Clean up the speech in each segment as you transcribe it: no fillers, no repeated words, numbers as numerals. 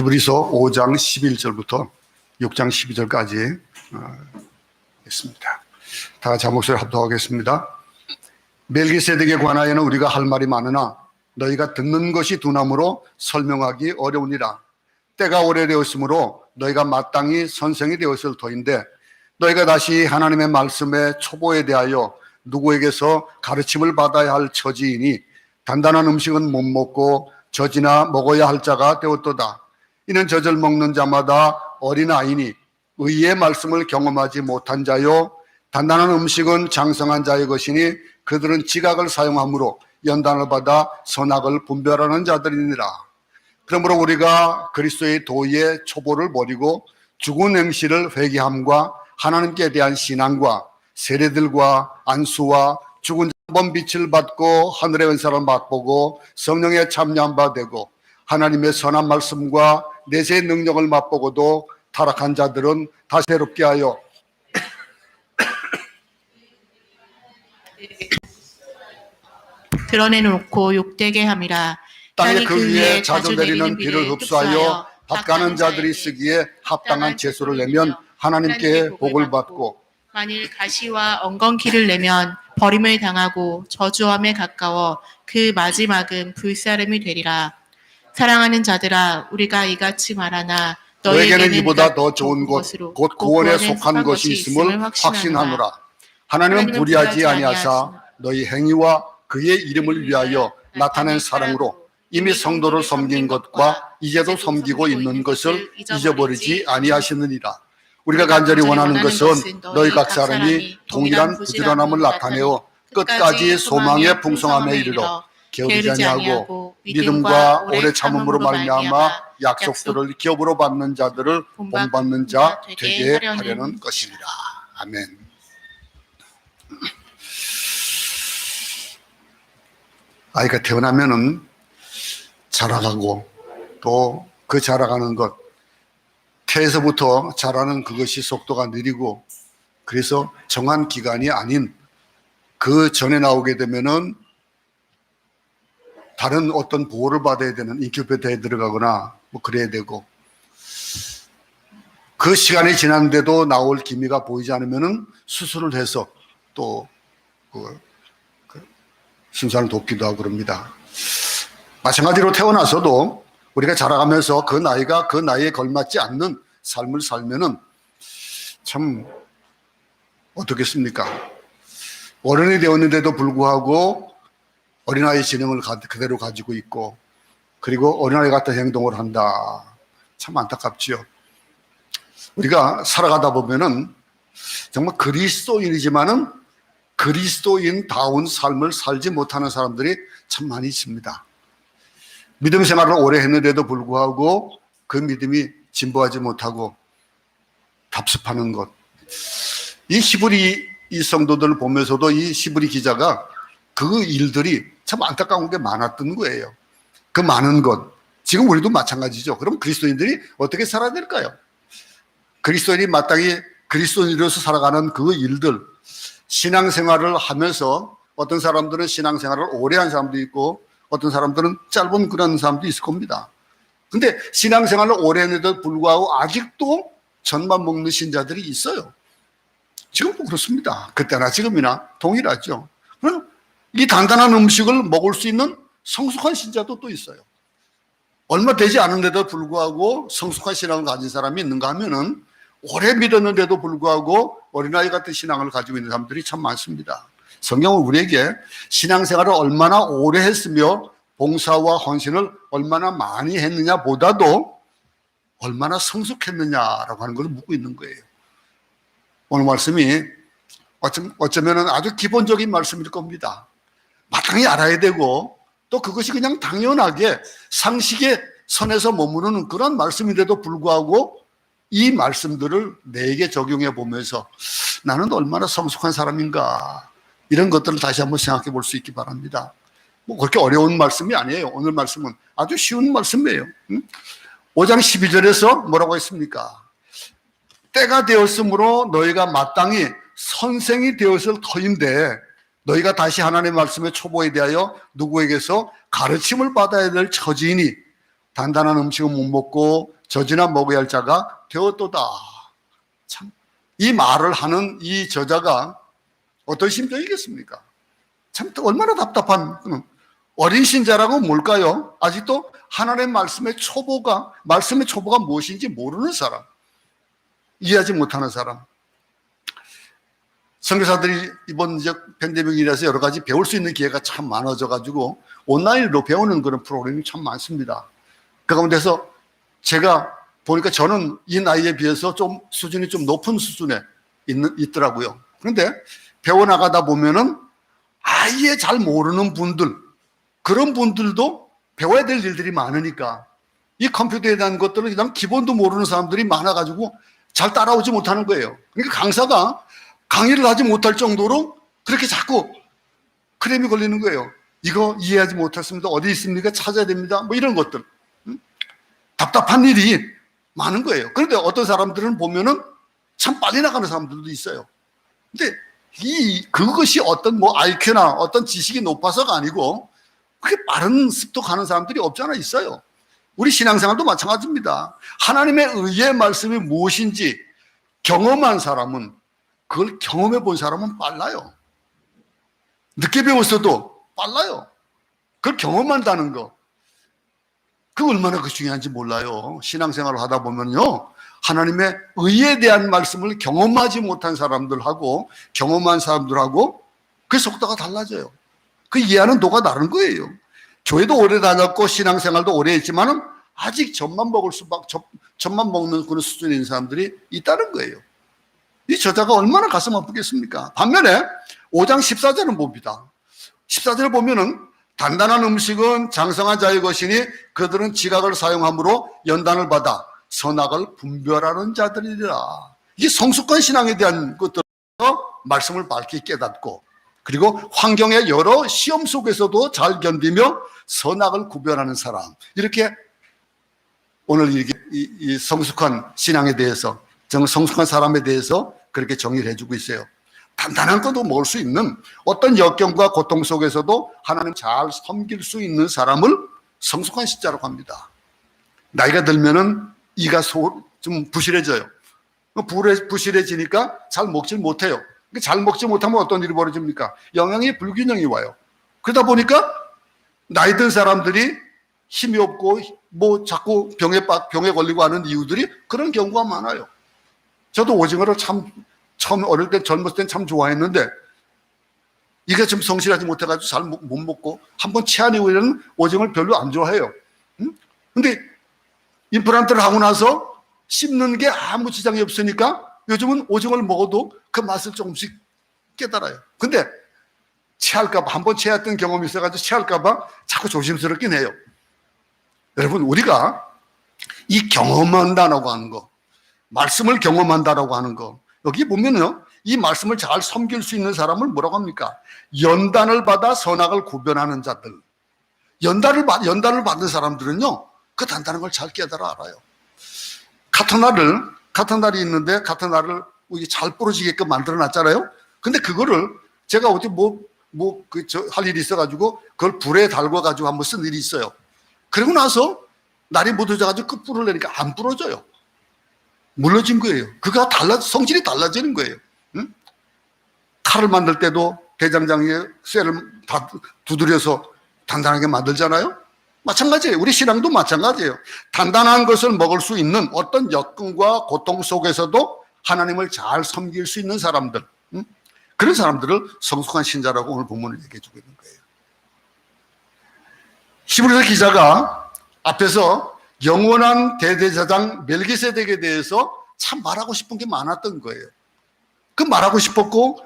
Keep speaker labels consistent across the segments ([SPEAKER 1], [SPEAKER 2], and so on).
[SPEAKER 1] 히브리서 5장 11절부터 6장 12절까지 있습니다. 다 같이 한 목소리 합독하겠습니다. 멜기세덱에 관하여는 우리가 할 말이 많으나 너희가 듣는 것이 두나무로 설명하기 어려우니라. 때가 오래되었으므로 너희가 마땅히 선생이 되었을 터인데 너희가 다시 하나님의 말씀의 초보에 대하여 누구에게서 가르침을 받아야 할 처지이니 단단한 음식은 못 먹고 젖이나 먹어야 할 자가 되었도다. 이는 젖을 먹는 자마다 어린아이니 의의 말씀을 경험하지 못한 자요 단단한 음식은 장성한 자의 것이니 그들은 지각을 사용함으로 연단을 받아 선악을 분별하는 자들이니라. 그러므로 우리가 그리스도의 도의의 초보를 버리고 죽은 행실을 회개함과 하나님께 대한 신앙과 세례들과 안수와 죽은 자 번 빛을 받고 하늘의 은사를 맛보고 성령에 참여한 바 되고 하나님의 선한 말씀과 내세의 능력을 맛보고도 타락한 자들은 다시 새롭게 하여
[SPEAKER 2] 드러내놓고 욕되게 함이라.
[SPEAKER 1] 땅에 그 위에 자주 내리는 비를 흡수하여 밭가는 자들이 쓰기에 합당한 채소를 내면 하나님께 복을 받고
[SPEAKER 2] 만일 가시와 엉겅퀴를 내면 버림을 당하고 저주함에 가까워 그 마지막은 불사름이 되리라. 사랑하는 자들아, 우리가 이같이 말하나
[SPEAKER 1] 너에게는 이보다 더 좋은 것 곧 구원에 속한 것이 있음을 확신하노라. 하나님은 불의하지 아니하사 너희 행위와 그의 이름을 위하여 나타낸 사랑으로 이미 성도를 섬긴 것과 이제도 섬기고 있는 것을 잊어버리지 아니하시느니라. 우리가 간절히 원하는 것은 너희 각 사람이 동일한 부지런함을 나타내어 끝까지 소망의 풍성함에 이르러 게으르지 아니하고 믿음과 오래 참음으로 말미암아 약속들을 기업으로 받는 자들을 본받는 자 되게 하려는 것입니다. 아멘. 아이가 태어나면은 자라가고 또 그 자라가는 것 태에서부터 자라는 그것이 속도가 느리고 그래서 정한 기간이 아닌 그 전에 나오게 되면은 다른 어떤 보호를 받아야 되는 인큐베이터에 들어가거나 뭐 그래야 되고 그 시간이 지났는데도 나올 기미가 보이지 않으면은 수술을 해서 또 순산을 돕기도 하고 그럽니다. 마찬가지로 태어나서도 우리가 자라가면서 그 나이가 그 나이에 걸맞지 않는 삶을 살면은 참 어떻겠습니까? 어른이 되었는데도 불구하고 어린아이 지능을 그대로 가지고 있고 그리고 어린아이 같은 행동을 한다. 참 안타깝지요. 우리가 살아가다 보면은 정말 그리스도인이지만은 그리스도인다운 삶을 살지 못하는 사람들이 참 많이 있습니다. 믿음 생활을 오래 했는데도 불구하고 그 믿음이 진보하지 못하고 답습하는 것. 이 히브리 이 성도들을 보면서도 이 히브리 기자가 그 일들이 참 안타까운 게 많았던 거예요. 그 많은 것. 지금 우리도 마찬가지죠. 그럼 그리스도인들이 어떻게 살아야 될까요? 그리스도인이 마땅히 그리스도인으로서 살아가는 그 일들. 신앙생활을 하면서 어떤 사람들은 신앙생활을 오래 한 사람도 있고 어떤 사람들은 짧은 그런 사람도 있을 겁니다. 근데 신앙생활을 오래 했는데도 불구하고 아직도 젖만 먹는 신자들이 있어요. 지금도 그렇습니다. 그때나 지금이나 동일하죠. 그럼 이 단단한 음식을 먹을 수 있는 성숙한 신자도 또 있어요. 얼마 되지 않은데도 불구하고 성숙한 신앙을 가진 사람이 있는가 하면은 오래 믿었는데도 불구하고 어린아이 같은 신앙을 가지고 있는 사람들이 참 많습니다. 성경은 우리에게 신앙생활을 얼마나 오래 했으며 봉사와 헌신을 얼마나 많이 했느냐 보다도 얼마나 성숙했느냐라고 하는 것을 묻고 있는 거예요. 오늘 말씀이 어쩌면 아주 기본적인 말씀일 겁니다. 마땅히 알아야 되고 또 그것이 그냥 당연하게 상식의 선에서 머무르는 그런 말씀인데도 불구하고 이 말씀들을 내게 적용해 보면서 나는 얼마나 성숙한 사람인가 이런 것들을 다시 한번 생각해 볼 수 있기 바랍니다. 뭐 그렇게 어려운 말씀이 아니에요. 오늘 말씀은 아주 쉬운 말씀이에요. 5장 12절에서 뭐라고 했습니까? 때가 되었으므로 너희가 마땅히 선생이 되었을 터인데 너희가 다시 하나님의 말씀의 초보에 대하여 누구에게서 가르침을 받아야 될 처지이니 단단한 음식은 못 먹고 젖이나 먹어야 할 자가 되었도다. 참, 이 말을 하는 이 저자가 어떤 심정이겠습니까? 참 얼마나 답답한 어린 신자라고 뭘까요? 아직도 하나님의 말씀의 초보가 무엇인지 모르는 사람, 이해하지 못하는 사람. 선교사들이 이번 이제 팬데믹이라서 여러 가지 배울 수 있는 기회가 참 많아져 가지고 온라인으로 배우는 그런 프로그램이 참 많습니다. 그 가운데서 제가 보니까 저는 이 나이에 비해서 좀 수준이 좀 높은 수준에 있더라고요. 그런데 배워나가다 보면은 아예 잘 모르는 분들, 그런 분들도 배워야 될 일들이 많으니까 이 컴퓨터에 대한 것들은 그냥 기본도 모르는 사람들이 많아가지고 잘 따라오지 못하는 거예요. 그러니까 강사가 강의를 하지 못할 정도로 그렇게 자꾸 크렘이 걸리는 거예요. 이거 이해하지 못했습니다. 어디 있습니까? 찾아야 됩니다. 뭐 이런 것들. 답답한 일이 많은 거예요. 그런데 어떤 사람들은 보면은 참 빨리 나가는 사람들도 있어요. 근데 그것이 어떤 뭐 IQ나 어떤 지식이 높아서가 아니고 그렇게 빠른 습득하는 사람들이 없잖아 있어요. 우리 신앙생활도 마찬가지입니다. 하나님의 의의 말씀이 무엇인지 경험한 사람은, 그걸 경험해 본 사람은 빨라요. 늦게 배웠어도 빨라요. 그걸 경험한다는 거, 그 얼마나 그 중요한지 몰라요. 신앙생활을 하다 보면요, 하나님의 의에 대한 말씀을 경험하지 못한 사람들하고 경험한 사람들하고 그 속도가 달라져요. 그 이해하는 도가 다른 거예요. 교회도 오래 다녔고 신앙생활도 오래 했지만은 아직 젖만 먹는 그런 수준인 사람들이 있다는 거예요. 이 저자가 얼마나 가슴 아프겠습니까? 반면에 5장 14절은 봅니다. 14절을 보면은 단단한 음식은 장성한 자의 것이니 그들은 지각을 사용함으로 연단을 받아 선악을 분별하는 자들이라. 이 성숙한 신앙에 대한 것들로 말씀을 밝히 깨닫고, 그리고 환경의 여러 시험 속에서도 잘 견디며 선악을 구별하는 사람, 이렇게 오늘 이 성숙한 신앙에 대해서, 성숙한 사람에 대해서 그렇게 정의를 해주고 있어요. 단단한 것도 먹을 수 있는, 어떤 역경과 고통 속에서도 하나님 잘 섬길 수 있는 사람을 성숙한 신자라고 합니다. 나이가 들면은 이가 좀 부실해져요. 부실해지니까 잘 먹질 못해요. 잘 먹지 못하면 어떤 일이 벌어집니까? 영양의 불균형이 와요. 그러다 보니까 나이 든 사람들이 힘이 없고 뭐 자꾸 병에 걸리고 하는 이유들이 그런 경우가 많아요. 저도 오징어를 참 처음 어릴 때, 젊었을 땐 참 좋아했는데 이게 좀 성실하지 못해가지고 잘 못 먹고 한번 체한 이후에는 오징어를 별로 안 좋아해요. 근데 임플란트를 하고 나서 씹는 게 아무 지장이 없으니까 요즘은 오징어를 먹어도 그 맛을 조금씩 깨달아요. 근데 체할까봐, 한번 체했던 경험이 있어가지고 체할까봐 자꾸 조심스럽긴 해요. 여러분, 우리가 이 경험한다라고 하는 거, 말씀을 경험한다라고 하는 거, 여기 보면요, 이 말씀을 잘 섬길 수 있는 사람을 뭐라고 합니까? 연단을 받아 선악을 구별하는 자들. 연단을 받는 사람들은요, 그 단단한 걸 잘 깨달아 알아요. 같은 날이 있는데 같은 날을 잘 부러지게끔 만들어 놨잖아요. 근데 그거를 제가 어디 할 일이 있어가지고 그걸 불에 달궈가지고 한번 쓴 일이 있어요. 그리고 나서 날이 묻어져가지고 그 뿔을 내니까 안 부러져요. 물러진 거예요. 그가 성질이 달라지는 거예요. 응? 칼을 만들 때도 대장장이에 쇠를 다 두드려서 단단하게 만들잖아요. 마찬가지예요. 우리 신앙도 마찬가지예요. 단단한 것을 먹을 수 있는 어떤 역경과 고통 속에서도 하나님을 잘 섬길 수 있는 사람들, 그런 사람들을 성숙한 신자라고 오늘 본문을 얘기해 주고 있는 거예요. 히브리서 기자가 앞에서 영원한 대제사장 멜기세덱에 대해서 참 말하고 싶은 게 많았던 거예요. 그 말하고 싶었고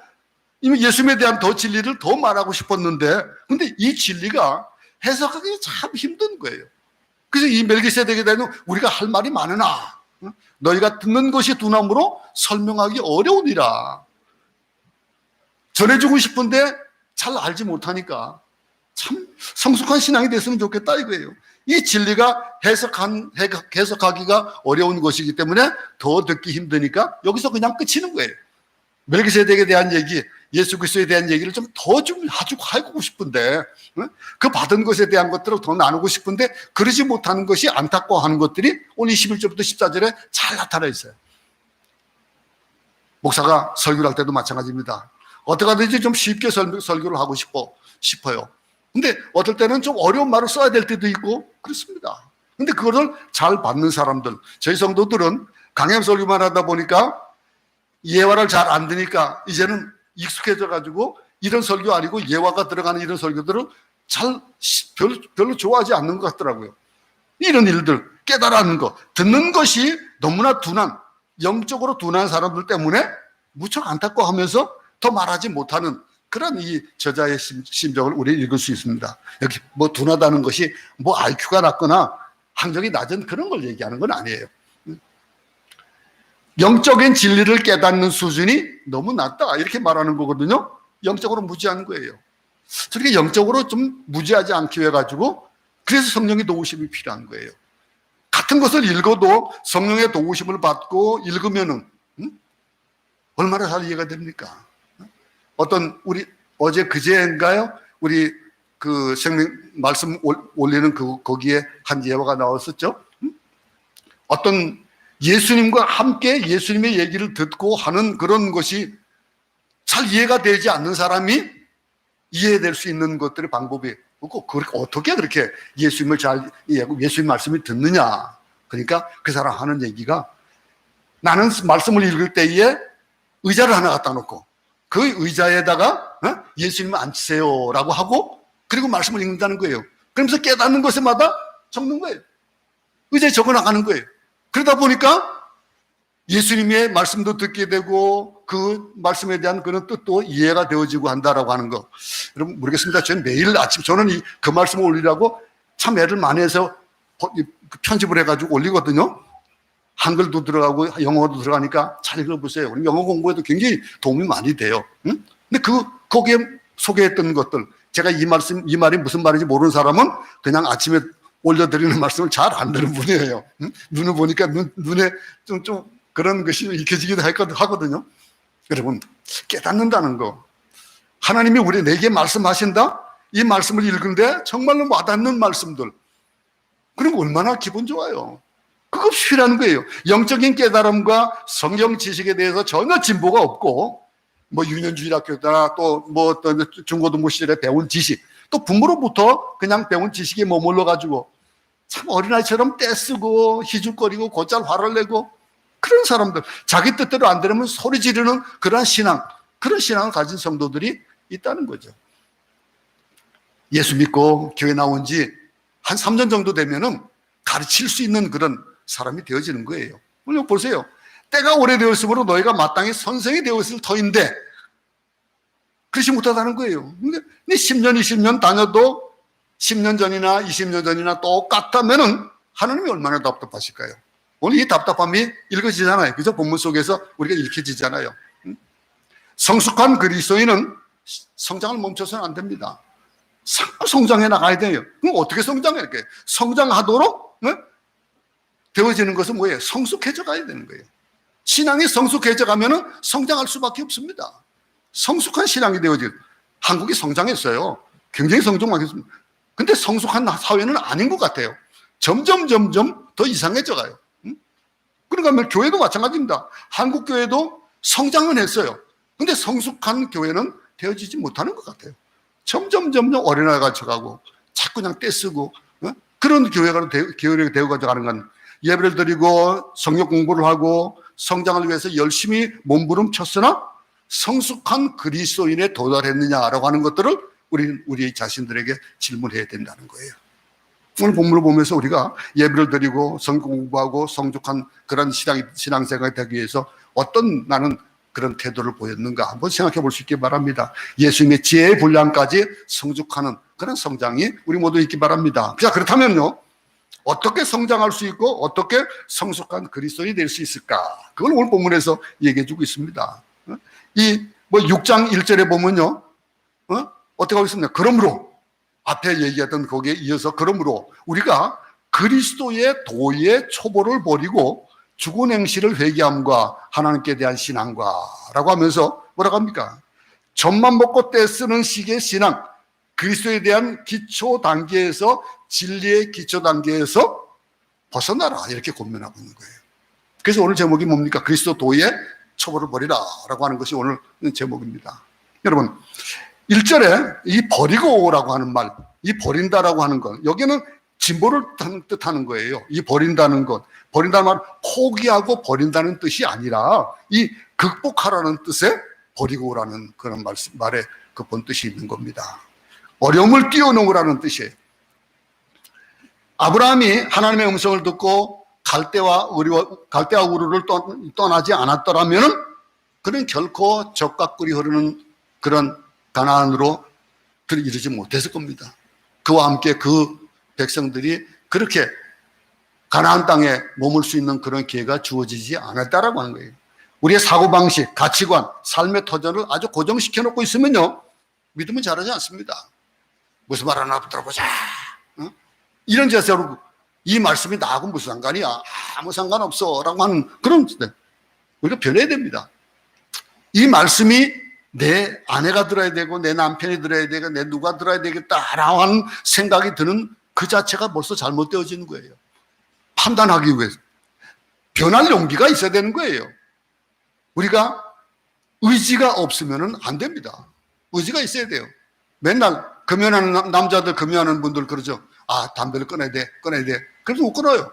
[SPEAKER 1] 예수님에 대한 진리를 더 말하고 싶었는데, 근데 이 진리가 해석하기 참 힘든 거예요. 그래서 이 멜기세덱에 대해서 우리가 할 말이 많으나 너희가 듣는 것이 두나무로 설명하기 어려우니라. 전해주고 싶은데 잘 알지 못하니까 참 성숙한 신앙이 됐으면 좋겠다 이거예요. 이 진리가 해석하기가 어려운 것이기 때문에 더 듣기 힘드니까 여기서 그냥 끝이는 거예요. 멜기세덱에 대한 얘기, 예수 그리스도에 대한 얘기를 좀 더 좀 아주 하고 싶은데, 그 받은 것에 대한 것들을 더 나누고 싶은데 그러지 못하는 것이 안타까워하는 것들이 오늘 21절부터 14절에 잘 나타나 있어요. 목사가 설교를 할 때도 마찬가지입니다. 어떻게 하든지 좀 쉽게 설교를 하고 싶어요. 근데 어떨 때는 좀 어려운 말을 써야 될 때도 있고 그렇습니다. 근데 그거를 잘 받는 사람들, 저희 성도들은 강연 설교만 하다 보니까 예화를 잘 안 드니까 이제는 익숙해져 가지고 이런 설교 아니고 예화가 들어가는 이런 설교들을 별로 좋아하지 않는 것 같더라고요. 이런 일들 깨달아는 거, 듣는 것이 너무나 둔한, 영적으로 둔한 사람들 때문에 무척 안타까워하면서 더 말하지 못하는 그런 이 저자의 심정을 우리 읽을 수 있습니다. 여기 뭐 둔하다는 것이 뭐 IQ가 낮거나 학력이 낮은 그런 걸 얘기하는 건 아니에요. 영적인 진리를 깨닫는 수준이 너무 낮다 이렇게 말하는 거거든요. 영적으로 무지한 거예요. 저렇게 영적으로 좀 무지하지 않기 위해 가지고 그래서 성령의 도우심이 필요한 거예요. 같은 것을 읽어도 성령의 도우심을 받고 읽으면은 얼마나 잘 이해가 됩니까? 어떤 우리 어제 그제인가요? 우리 그 생명 말씀 올리는 거기에 한 예화가 나왔었죠. 어떤 예수님과 함께 예수님의 얘기를 듣고 하는 그런 것이 잘 이해가 되지 않는 사람이 이해될 수 있는 것들의 방법이 없고, 어떻게 그렇게 예수님을 잘 이해하고 예수님 말씀을 듣느냐. 그러니까 그 사람 하는 얘기가, 나는 말씀을 읽을 때에 의자를 하나 갖다 놓고 그 의자에다가 예수님을 앉히세요 라고 하고 그리고 말씀을 읽는다는 거예요. 그러면서 깨닫는 것마다 적는 거예요. 의자에 적어 나가는 거예요. 그러다 보니까 예수님의 말씀도 듣게 되고 그 말씀에 대한 그런 뜻도 이해가 되어지고 한다라고 하는 거. 여러분 모르겠습니다. 저는 매일 아침 저는 그 말씀을 올리라고 참 애를 많이 해서 편집을 해가지고 올리거든요. 한글도 들어가고 영어도 들어가니까 잘 읽어보세요. 그럼 영어 공부에도 굉장히 도움이 많이 돼요. 근데 거기에 소개했던 것들, 제가 이 말이 무슨 말인지 모르는 사람은 그냥 아침에 올려드리는 말씀을 잘 안 듣는 분이에요. 눈을 보니까 눈에 좀 그런 것이 익혀지기도 하거든요. 여러분, 깨닫는다는 거. 하나님이 내게 말씀하신다? 이 말씀을 읽는데 정말로 와닿는 말씀들. 그럼 얼마나 기분 좋아요. 그거 필요한 거예요. 영적인 깨달음과 성경 지식에 대해서 전혀 진보가 없고, 뭐 유년주일학교다 또 뭐 어떤 중고등부 시절에 배운 지식, 또 부모로부터 그냥 배운 지식에 머물러 가지고 참 어린아이처럼 떼쓰고 희죽거리고 곧잘 화를 내고 그런 사람들, 자기 뜻대로 안 되면 소리 지르는 그런 신앙을 가진 성도들이 있다는 거죠. 예수 믿고 교회 나온 지 한 3년 정도 되면은 가르칠 수 있는 그런 사람이 되어지는 거예요. 물론 보세요. 때가 오래되었으므로 너희가 마땅히 선생이 되었을 터인데 그렇지 못하다는 거예요. 근데 10년, 20년 다녀도 10년 전이나 20년 전이나 똑같다면은 하나님이 얼마나 답답하실까요? 오늘 이 답답함이 읽어지잖아요. 그죠? 본문 속에서 우리가 읽혀지잖아요. 성숙한 그리스도인은 성장을 멈춰서는 안 됩니다. 자꾸 성장해 나가야 돼요. 그럼 어떻게 성장해? 이렇게 성장하도록 되어지는 것은 뭐예요? 성숙해져 가야 되는 거예요. 신앙이 성숙해져 가면은 성장할 수밖에 없습니다. 성숙한 신앙이 되어질. 한국이 성장했어요. 굉장히 성장하겠습니다. 근데 성숙한 사회는 아닌 것 같아요. 점점 더 이상해져 가요. 그러니까 교회도 마찬가지입니다. 한국 교회도 성장은 했어요. 근데 성숙한 교회는 되어지지 못하는 것 같아요. 점점 어린아이가 쳐가고 자꾸 그냥 떼쓰고 그런 교회가 되어가지고 건 예배를 드리고 성경 공부를 하고 성장을 위해서 열심히 몸부림쳤으나 성숙한 그리스도인에 도달했느냐라고 하는 것들을 우리 자신들에게 질문해야 된다는 거예요. 오늘 본문을 보면서 우리가 예배를 드리고 성경 공부하고 성숙한 그런 신앙생활이 되기 위해서 어떤 나는 그런 태도를 보였는가 한번 생각해 볼 수 있기 바랍니다. 예수님의 지혜의 분량까지 성숙하는 그런 성장이 우리 모두 있기 바랍니다. 자, 그렇다면요, 어떻게 성장할 수 있고 어떻게 성숙한 그리스도인이 될 수 있을까? 그걸 오늘 본문에서 얘기해 주고 있습니다. 이 6장 1절에 보면요, 어떻게 하고 있습니까? 그러므로 앞에 얘기했던 거기에 이어서 그러므로 우리가 그리스도의 도의 초보를 버리고 죽은 행실을 회개함과 하나님께 대한 신앙과 라고 하면서 뭐라고 합니까? 젖만 먹고 떼쓰는 식의 신앙, 그리스도에 대한 기초 단계에서, 진리의 기초 단계에서 벗어나라, 이렇게 고민하고 있는 거예요. 그래서 오늘 제목이 뭡니까? 그리스도 도의 초보를 버리라 라고 하는 것이 오늘 제목입니다. 여러분, 1절에 이 버리고라고 하는 말, 이 버린다라고 하는 것, 여기는 진보를 뜻하는 거예요. 이 버린다는 것, 버린다는 말은 포기하고 버린다는 뜻이 아니라 이 극복하라는 뜻의 버리고라는 그런 말에 그 본 뜻이 있는 겁니다. 어려움을 뛰어넘으라는 뜻이에요. 아브라함이 하나님의 음성을 듣고 갈대와 우르를 떠나지 않았더라면 그는 결코 젖과 꿀이 흐르는 그런 가나안으로 이르지 못했을 겁니다. 그와 함께 그 백성들이 그렇게 가나안 땅에 머물 수 있는 그런 기회가 주어지지 않았다라고 하는 거예요. 우리의 사고방식, 가치관, 삶의 터전을 아주 고정시켜 놓고 있으면요, 믿음은 자라지 않습니다. 무슨 말 하나 들어보자, 이런 자세로 이 말씀이 나하고 무슨 상관이야, 아무 상관없어 라고 하는 그런, 우리가 변해야 됩니다. 이 말씀이 내 아내가 들어야 되고 내 남편이 들어야 되고 내 누가 들어야 되겠다라고 하는 생각이 드는 그 자체가 벌써 잘못되어지는 거예요. 판단하기 위해서 변할 용기가 있어야 되는 거예요. 우리가 의지가 없으면 안 됩니다. 의지가 있어야 돼요. 맨날 금연하는 남자들, 금연하는 분들 그러죠. 아, 담배를 끊어야 돼. 그래서 못 끊어요.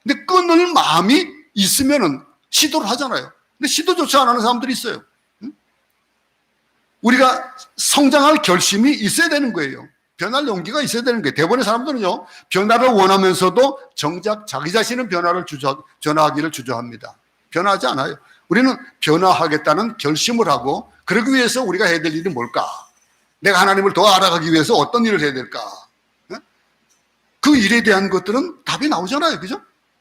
[SPEAKER 1] 근데 끊을 마음이 있으면은 시도를 하잖아요. 근데 시도조차 안 하는 사람들이 있어요. 우리가 성장할 결심이 있어야 되는 거예요. 변할 용기가 있어야 되는 거예요. 대부분의 사람들은요, 변화를 원하면서도 정작 자기 자신은 변화하기를 주저합니다. 변화하지 않아요. 우리는 변화하겠다는 결심을 하고, 그러기 위해서 우리가 해야 될 일이 뭘까? 내가 하나님을 더 알아가기 위해서 어떤 일을 해야 될까? 그 일에 대한 것들은 답이 나오잖아요. 그죠?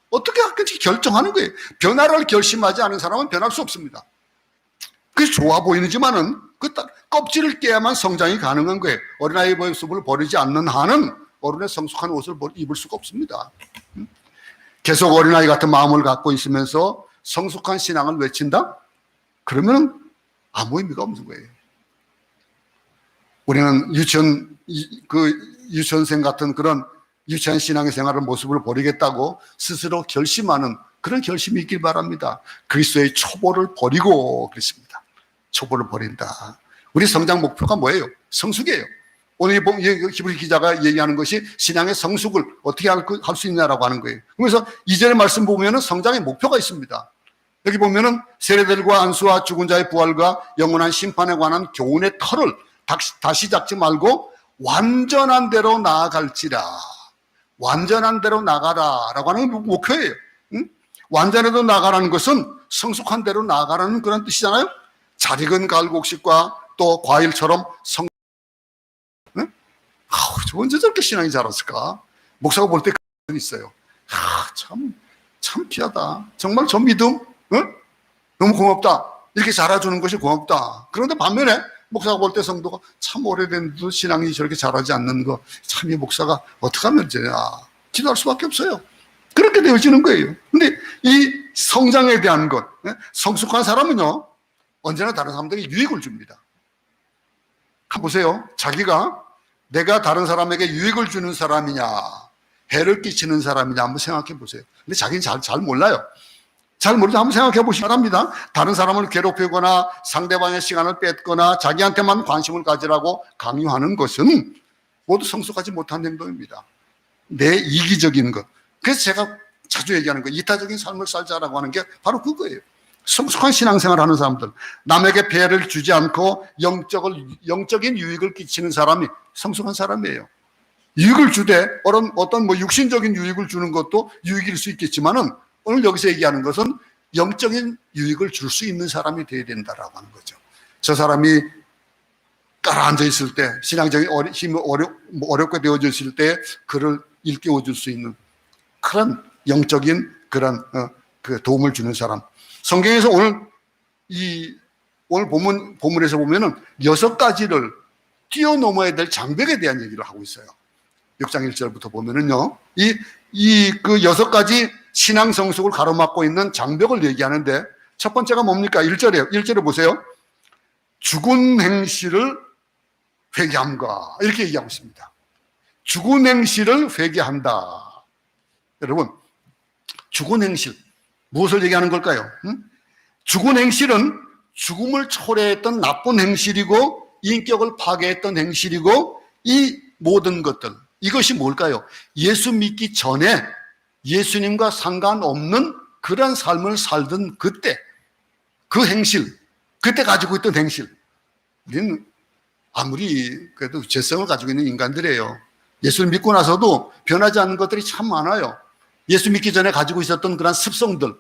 [SPEAKER 1] 어떻게 할지 결정하는 거예요. 변화를 결심하지 않은 사람은 변할 수 없습니다. 그게 좋아 보이는지만은 그 껍질을 깨야만 성장이 가능한 거예요. 어린아이의 모습을 버리지 않는 한은 어른의 성숙한 옷을 입을 수가 없습니다. 계속 어린아이 같은 마음을 갖고 있으면서 성숙한 신앙을 외친다? 그러면 아무 의미가 없는 거예요. 우리는 유치원생 같은 그런 유치한 신앙의 생활을 모습을 버리겠다고 스스로 결심하는 그런 결심이 있길 바랍니다. 그리스도의 초보를 버리고 그랬습니다. 초보를 버린다. 우리 성장 목표가 뭐예요? 성숙이에요. 오늘 히브리 기자가 얘기하는 것이 신앙의 성숙을 어떻게 할 수 있냐라고 하는 거예요. 그래서 이전의 말씀 보면은 성장의 목표가 있습니다. 여기 보면은 세례들과 안수와 죽은 자의 부활과 영원한 심판에 관한 교훈의 틀을 다시 잡지 말고 완전한 대로 나아갈지라. 완전한 대로 나가라라고 하는 목표예요. 응? 완전한 대로 나가라는 것은 성숙한 대로 나아가라는 그런 뜻이잖아요. 잘 익은 갈곡식과 또 과일처럼 응? 언제 저렇게 신앙이 자랐을까? 목사가 볼 때 그런 있어요. 참 귀하다. 정말 저 믿음, 응? 너무 고맙다. 이렇게 자라주는 것이 고맙다. 그런데 반면에 목사가 볼 때 성도가 참 오래된데도 신앙이 저렇게 자라지 않는 거, 참 이 목사가 어떻게 하면 되냐. 기도할 수밖에 없어요. 그렇게 되어지는 거예요. 근데 이 성장에 대한 것, 성숙한 사람은요, 언제나 다른 사람들에게 유익을 줍니다. 보세요. 내가 다른 사람에게 유익을 주는 사람이냐, 해를 끼치는 사람이냐 한번 생각해 보세요. 근데 자기는 잘 몰라요. 잘 모르죠. 한번 생각해 보시기 바랍니다. 다른 사람을 괴롭히거나 상대방의 시간을 뺏거나 자기한테만 관심을 가지라고 강요하는 것은 모두 성숙하지 못한 행동입니다. 내 이기적인 것. 그래서 제가 자주 얘기하는 거, 이타적인 삶을 살자라고 하는 게 바로 그거예요. 성숙한 신앙생활 하는 사람들, 남에게 배를 주지 않고 영적인 유익을 끼치는 사람이 성숙한 사람이에요. 유익을 주되 어떤 육신적인 유익을 주는 것도 유익일 수 있겠지만은 오늘 여기서 얘기하는 것은 영적인 유익을 줄 수 있는 사람이 되어야 된다라고 하는 거죠. 저 사람이 깔아앉아 있을 때, 신앙적인 힘이 어렵게 되어졌을 때 그를 일깨워 줄 수 있는 그런 영적인 그런 그 도움을 주는 사람. 성경에서 오늘 본문에서 보면은 6가지를 뛰어넘어야 될 장벽에 대한 얘기를 하고 있어요. 6장 1절부터 보면은요, 그 6가지 신앙 성숙을 가로막고 있는 장벽을 얘기하는데, 첫 번째가 뭡니까? 1절에 보세요. 죽은 행실을 회개함과 이렇게 얘기하고 있습니다. 죽은 행실을 회개한다. 여러분, 죽은 행실 무엇을 얘기하는 걸까요? 죽은 행실은 죽음을 초래했던 나쁜 행실이고 인격을 파괴했던 행실이고 이 모든 것들, 이것이 뭘까요? 예수 믿기 전에 예수님과 상관없는 그런 삶을 살던 그때 그 행실, 그때 가지고 있던 행실. 우리는 아무리 그래도 죄성을 가지고 있는 인간들이에요. 예수를 믿고 나서도 변하지 않는 것들이 참 많아요. 예수 믿기 전에 가지고 있었던 그런 습성들,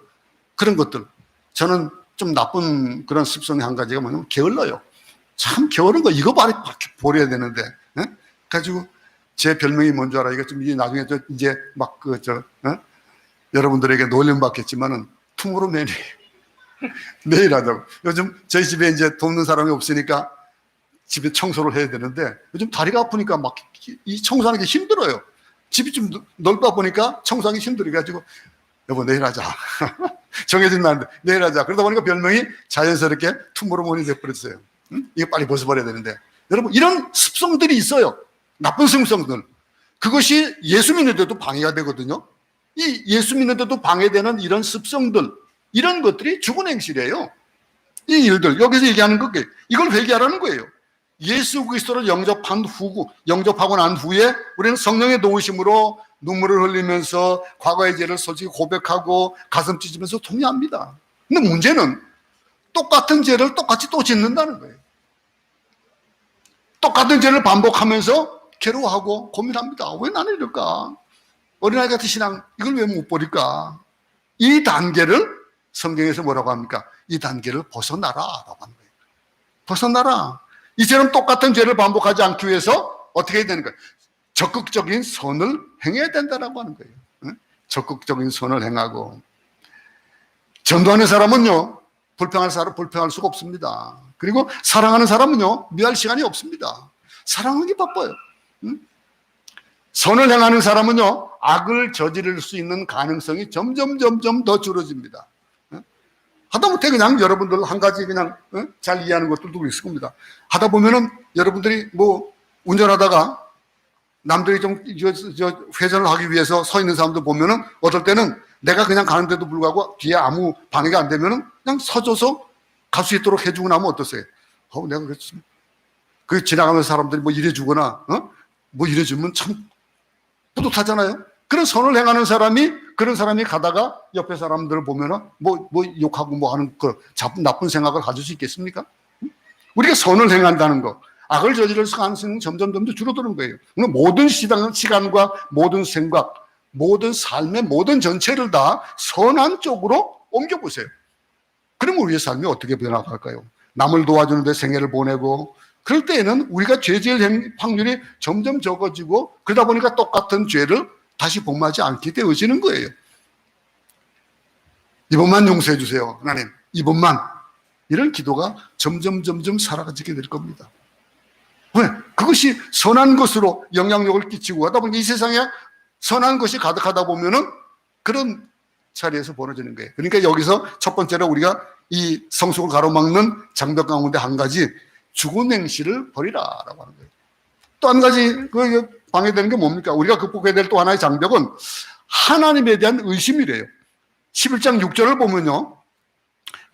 [SPEAKER 1] 그런 것들. 저는 좀 나쁜 그런 습성이 한 가지가 뭐냐면 게을러요. 참 게으른 거 이거 버려야 되는데. 예? 가지고 제 별명이 뭔 줄 알아? 이거 좀 이제 나중에 이제 막 여러분들에게 놀림 받겠지만은 투모로우맨이 내일 하자고. 요즘 저희 집에 이제 돕는 사람이 없으니까 집에 청소를 해야 되는데 요즘 다리가 아프니까 막 이 청소하는 게 힘들어요. 집이 좀 넓다 보니까 청소하기 힘들어가지고 여보 내일 하자. 정해진 날인데 내일 하자. 그러다 보니까 별명이 자연스럽게 투모로우맨이 돼버렸어요. 이거 빨리 벗어버려야 되는데. 여러분 이런 습성들이 있어요. 나쁜 습성들. 그것이 예수 믿는데도 방해가 되거든요. 이 예수 믿는데도 방해되는 이런 습성들, 이런 것들이 죽은 행실이에요. 이 일들 여기서 얘기하는 거게 이걸 회개하라는 거예요. 예수 그리스도를 영접하고 난 후에 우리는 성령의 도우심으로 눈물을 흘리면서 과거의 죄를 솔직히 고백하고 가슴 찢으면서 통회합니다. 근데 문제는 똑같은 죄를 똑같이 또 짓는다는 거예요. 똑같은 죄를 반복하면서 괴로워하고 고민합니다. 왜 나는 이럴까? 어린아이 같은 신앙 이걸 왜 못 버릴까? 이 단계를 성경에서 뭐라고 합니까? 이 단계를 벗어나라라고 하는 거예요. 벗어나라. 이처럼 똑같은 죄를 반복하지 않기 위해서 어떻게 해야 되는 거예요? 적극적인 선을 행해야 된다라고 하는 거예요. 응? 적극적인 선을 행하고 전도하는 사람은요 불평할 수가 없습니다. 그리고 사랑하는 사람은요 미워할 시간이 없습니다. 사랑하기 바빠요. 응? 선을 행하는 사람은요 악을 저지를 수 있는 가능성이 점점 더 줄어집니다. 하다못해 그냥 여러분들 한 가지 그냥 잘 이해하는 것들도 있을 겁니다. 하다 보면은 여러분들이 뭐 운전하다가 남들이 좀 회전을 하기 위해서 서 있는 사람들 보면은 어떨 때는 내가 그냥 가는데도 불구하고 뒤에 아무 방해가 안 되면은 그냥 서줘서 갈 수 있도록 해주고 나면 어떠세요? 내가 그랬지. 그 지나가면서 사람들이 뭐 이래주거나 뭐 이래주면 참 뿌듯하잖아요. 그런 선을 행하는 사람이 그런 사람이 가다가 옆에 사람들을 보면은 뭐 욕하고 뭐 하는 그 나쁜 생각을 가질 수 있겠습니까? 우리가 선을 행한다는 거, 악을 저지를 가능성은 점점 더 줄어드는 거예요. 모든 시간과 모든 생각, 모든 삶의 모든 전체를 다 선한 쪽으로 옮겨보세요. 그럼 우리의 삶이 어떻게 변화할까요? 남을 도와주는데 생애를 보내고 그럴 때에는 우리가 죄 지을 확률이 점점 적어지고 그러다 보니까 똑같은 죄를 다시 범하지 않게 되어지는 거예요. 이번만 용서해 주세요. 하나님, 이번만. 이런 기도가 점점 사라지게 될 겁니다. 왜? 그것이 선한 것으로 영향력을 끼치고 하다 보니 이 세상에 선한 것이 가득하다 보면은 그런 자리에서 벌어지는 거예요. 그러니까 여기서 첫 번째로 우리가 이 성숙을 가로막는 장벽 가운데 한 가지 죽은 행실을 버리라라고 하는 거예요. 또 한 가지 방해되는 게 뭡니까? 우리가 극복해야 될 또 하나의 장벽은 하나님에 대한 의심이래요. 11장 6절을 보면요.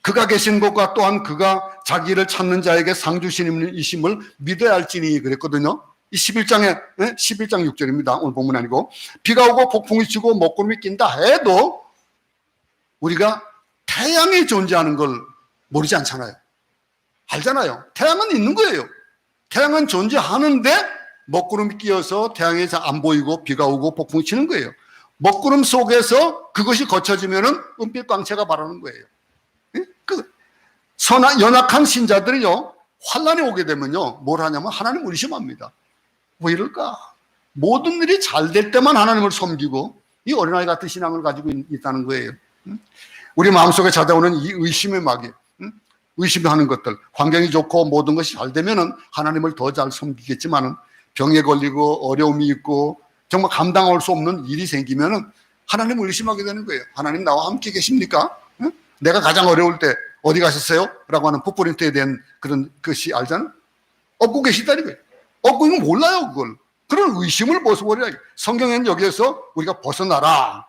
[SPEAKER 1] 그가 계신 것과 또한 그가 자기를 찾는 자에게 상 주시님이심을 믿어야 할지니 그랬거든요. 이 11장 6절입니다. 오늘 본문 아니고. 비가 오고 폭풍이 치고 먹구름이 낀다 해도 우리가 태양이 존재하는 걸 모르지 않잖아요. 알잖아요. 태양은 있는 거예요. 태양은 존재하는데 먹구름이 끼어서 태양이 안 보이고 비가 오고 폭풍이 치는 거예요. 먹구름 속에서 그것이 거쳐지면은 은빛 광채가 바라는 거예요. 연약한 신자들이요, 환란이 오게 되면요, 뭘 하냐면 하나님을 의심합니다. 왜 이럴까? 모든 일이 잘 될 때만 하나님을 섬기고 이 어린아이 같은 신앙을 가지고 있다는 거예요. 우리 마음속에 찾아오는 이 의심의 마귀, 의심하는 것들, 환경이 좋고 모든 것이 잘 되면은 하나님을 더 잘 섬기겠지만은 병에 걸리고 어려움이 있고 정말 감당할 수 없는 일이 생기면은 하나님을 의심하게 되는 거예요. 하나님 나와 함께 계십니까? 내가 가장 어려울 때 어디 가셨어요? 라고 하는 풋프린트에 대한 그런 것이 알잖아? 얻고 계시다는 거예요. 얻고 있는 건 몰라요, 그걸. 그런 의심을 벗어버리라. 성경에는 여기에서 우리가 벗어나라.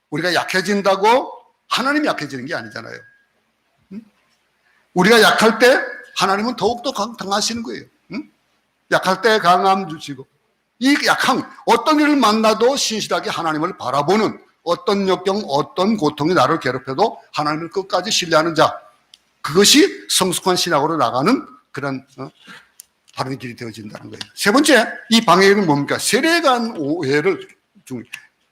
[SPEAKER 1] 우리가 약해진다고 하나님이 약해지는 게 아니잖아요. 우리가 약할 때 하나님은 더욱더 강하시는 거예요. 약할 때 강함 주시고, 이 약함, 어떤 일을 만나도 신실하게 하나님을 바라보는, 어떤 역경, 어떤 고통이 나를 괴롭혀도 하나님을 끝까지 신뢰하는 자, 그것이 성숙한 신학으로 나가는 그런 바른 길이 되어진다는 거예요. 세 번째, 이 방해는 뭡니까? 세례간 오해를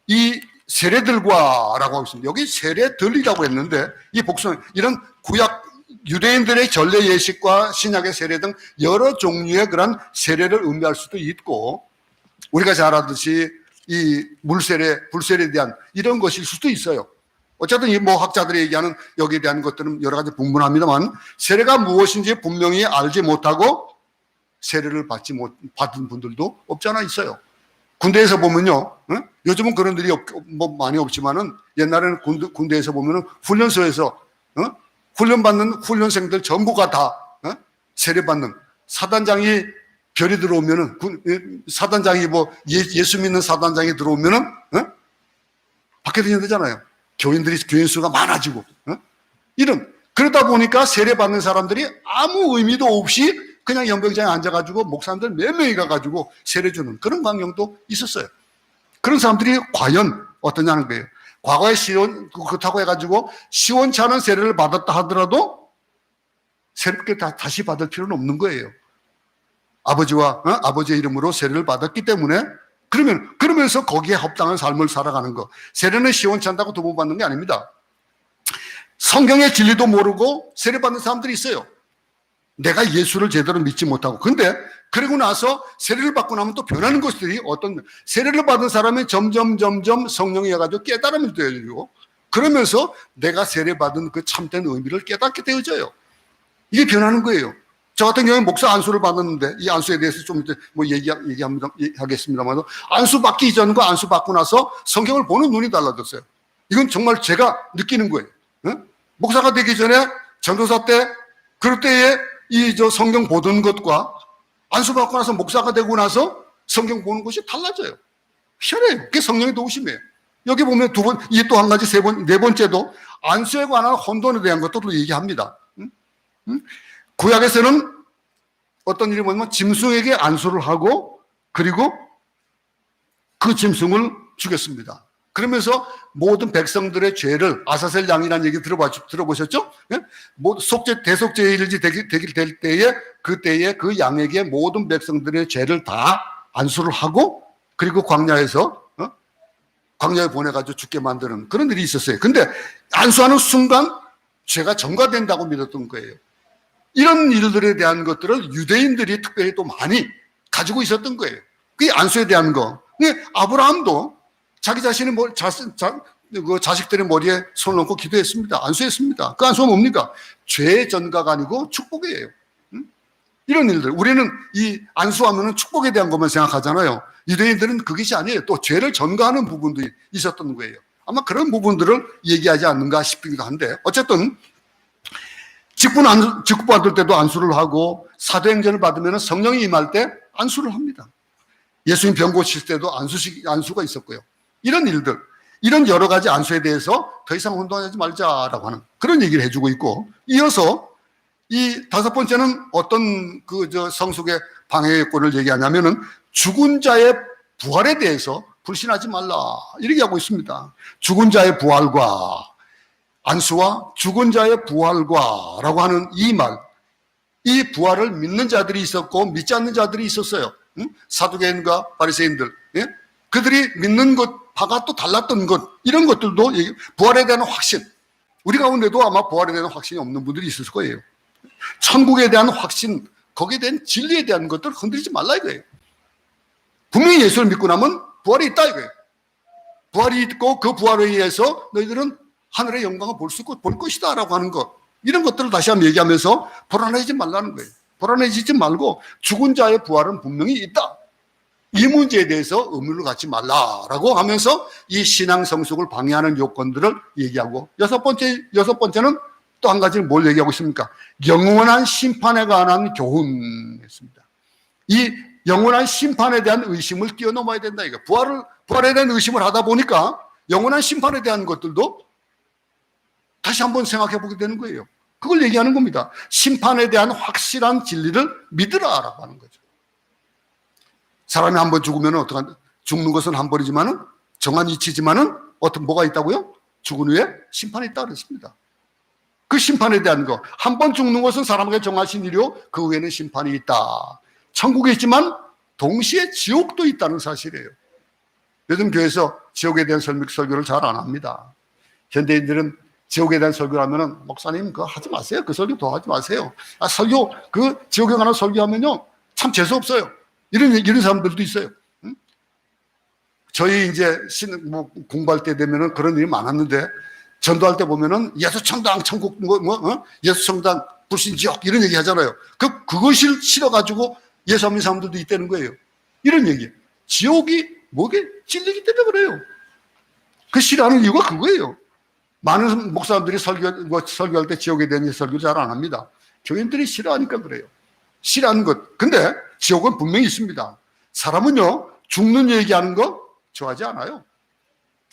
[SPEAKER 1] 이 세례들과라고 하고 있습니다. 여기 세례들이라고 했는데 이 복선 이런 구약 유대인들의 전례 예식과 신약의 세례 등 여러 종류의 그런 세례를 의미할 수도 있고, 우리가 잘 알듯이 이 물세례, 불세례에 대한 이런 것일 수도 있어요. 어쨌든 이 학자들이 얘기하는 여기에 대한 것들은 여러 가지 분분합니다만, 세례가 무엇인지 분명히 알지 못하고 세례를 받은 분들도 없지 않아 있어요. 군대에서 보면요, 요즘은 그런 일이 많이 없지만은 옛날에는 군대에서 보면은 훈련소에서 훈련받는 훈련생들 전부가 다 세례받는, 사단장이 별이 들어오면은 사단장이 예수 믿는 사단장이 들어오면은 받게 되잖아요. 교인 수가 많아지고 그러다 보니까 세례받는 사람들이 아무 의미도 없이 그냥 연병장에 앉아가지고 목사님들 몇 명이 가가지고 세례 주는 그런 광경도 있었어요. 그런 사람들이 과연 어떠냐는 거예요. 과거에 그렇다고 해가지고 시원치 않은 세례를 받았다 하더라도 새롭게 다시 받을 필요는 없는 거예요. 아버지의 이름으로 세례를 받았기 때문에 그러면서 거기에 합당한 삶을 살아가는 거. 세례는 시원치 않다고 두 번 받는 게 아닙니다. 성경의 진리도 모르고 세례 받는 사람들이 있어요. 내가 예수를 제대로 믿지 못하고. 근데 그러고 나서 세례를 받고 나면 또 변하는 것들이 세례를 받은 사람이 점점 성령이 해가지고 깨달음이 되어지고, 그러면서 내가 세례받은 그 참된 의미를 깨닫게 되어져요. 이게 변하는 거예요. 저 같은 경우에 목사 안수를 받았는데, 이 안수에 대해서 좀 이제 얘기하겠습니다만, 안수 받기 전과 안수 받고 나서 성경을 보는 눈이 달라졌어요. 이건 정말 제가 느끼는 거예요. 목사가 되기 전에 전도사 때, 그럴 때에 성경 보던 것과 안수 받고 나서 목사가 되고 나서 성경 보는 것이 달라져요. 희한해요. 그게 성령의 도우심이에요. 여기 보면 이게 또 한 가지 네 번째도 안수에 관한 혼돈에 대한 것도 얘기합니다. 구약에서는 어떤 일이 뭐냐면 짐승에게 안수를 하고 그리고 그 짐승을 죽였습니다. 그러면서 모든 백성들의 죄를, 아사셀 양이라는 얘기 들어보셨죠? 예? 대속죄일이 될 때에 그때에 그 양에게 모든 백성들의 죄를 다 안수를 하고 그리고 광야에 보내가지고 죽게 만드는 그런 일이 있었어요. 근데 안수하는 순간 죄가 전가된다고 믿었던 거예요. 이런 일들에 대한 것들을 유대인들이 특별히 또 많이 가지고 있었던 거예요. 그게 안수에 대한 거. 아브라함도 자기 자신의 자식들의 머리에 손을 얹고 기도했습니다. 안수했습니다. 그 안수가 뭡니까? 죄의 전가가 아니고 축복이에요. 이런 일들. 우리는 이 안수하면 축복에 대한 것만 생각하잖아요. 유대인들은 그것이 아니에요. 또 죄를 전가하는 부분도 있었던 거예요. 아마 그런 부분들을 얘기하지 않는가 싶기도 한데, 어쨌든 직분 받을 때도 안수를 하고 사도행전을 받으면 성령이 임할 때 안수를 합니다. 예수님 병 고칠 때도 안수가 있었고요. 이런 일들, 이런 여러 가지 안수에 대해서 더 이상 혼돈하지 말자라고 하는 그런 얘기를 해주고 있고, 이어서 이 다섯 번째는 어떤 성숙의 방해권을 얘기하냐면은 죽은 자의 부활에 대해서 불신하지 말라 이렇게 하고 있습니다. 죽은 자의 부활과 안수와 죽은 자의 부활과 라고 하는 이 말, 이 부활을 믿는 자들이 있었고 믿지 않는 자들이 있었어요. 사두개인과 바리새인들, 그들이 믿는 것과가 또 달랐던 것, 이런 것들도 부활에 대한 확신, 우리 가운데도 아마 부활에 대한 확신이 없는 분들이 있을 거예요. 천국에 대한 확신, 거기에 대한 진리에 대한 것들을 건드리지 말라 이거예요. 분명히 예수를 믿고 나면 부활이 있다 이거예요. 부활이 있고 그 부활에 의해서 너희들은 하늘의 영광을 볼 것이다 라고 하는 것, 이런 것들을 다시 한번 얘기하면서 불안해지지 말라는 거예요. 불안해지지 말고 죽은 자의 부활은 분명히 있다, 이 문제에 대해서 의문을 갖지 말라라고 하면서 이 신앙 성숙을 방해하는 요건들을 얘기하고, 여섯 번째는 또 한 가지는 뭘 얘기하고 있습니까? 영원한 심판에 관한 교훈이었습니다. 이 영원한 심판에 대한 의심을 뛰어넘어야 된다. 이거 부활에 대한 의심을 하다 보니까 영원한 심판에 대한 것들도 다시 한번 생각해 보게 되는 거예요. 그걸 얘기하는 겁니다. 심판에 대한 확실한 진리를 믿으라라고 하는 거죠. 사람이 한 번 죽으면 어떡한다? 죽는 것은 한 번이지만은 정한 이치지만은 뭐가 있다고요? 죽은 후에 심판이 있다 그랬습니다. 그 심판에 대한 거, 한 번 죽는 것은 사람에게 정하신 일이요, 그 후에는 심판이 있다. 천국에 있지만 동시에 지옥도 있다는 사실이에요. 요즘 교회에서 지옥에 대한 설교를 잘 안 합니다. 현대인들은 지옥에 대한 설교를 하면은, 목사님 그거 하지 마세요. 그 설교 더 하지 마세요. 설교, 그 지옥에 관한 설교하면요 참 재수없어요. 이런 사람들도 있어요. 응? 저희 이제 공부할 때 되면은 그런 일이 많았는데, 전도할 때 보면은 예수천당 천국 예수천당 불신지옥 이런 얘기 하잖아요. 그것을 싫어가지고 예수 안 믿는 사람들도 있다는 거예요. 이런 얘기. 지옥이 뭐게 찔리기 때문에 그래요. 그 싫어하는 이유가 그거예요. 많은 목사님들이 설교할 때 지옥에 대한 설교 잘 안 합니다. 교인들이 싫어하니까 그래요. 싫어하는 것. 근데 지옥은 분명히 있습니다. 사람은요, 죽는 얘기하는 거 좋아하지 않아요.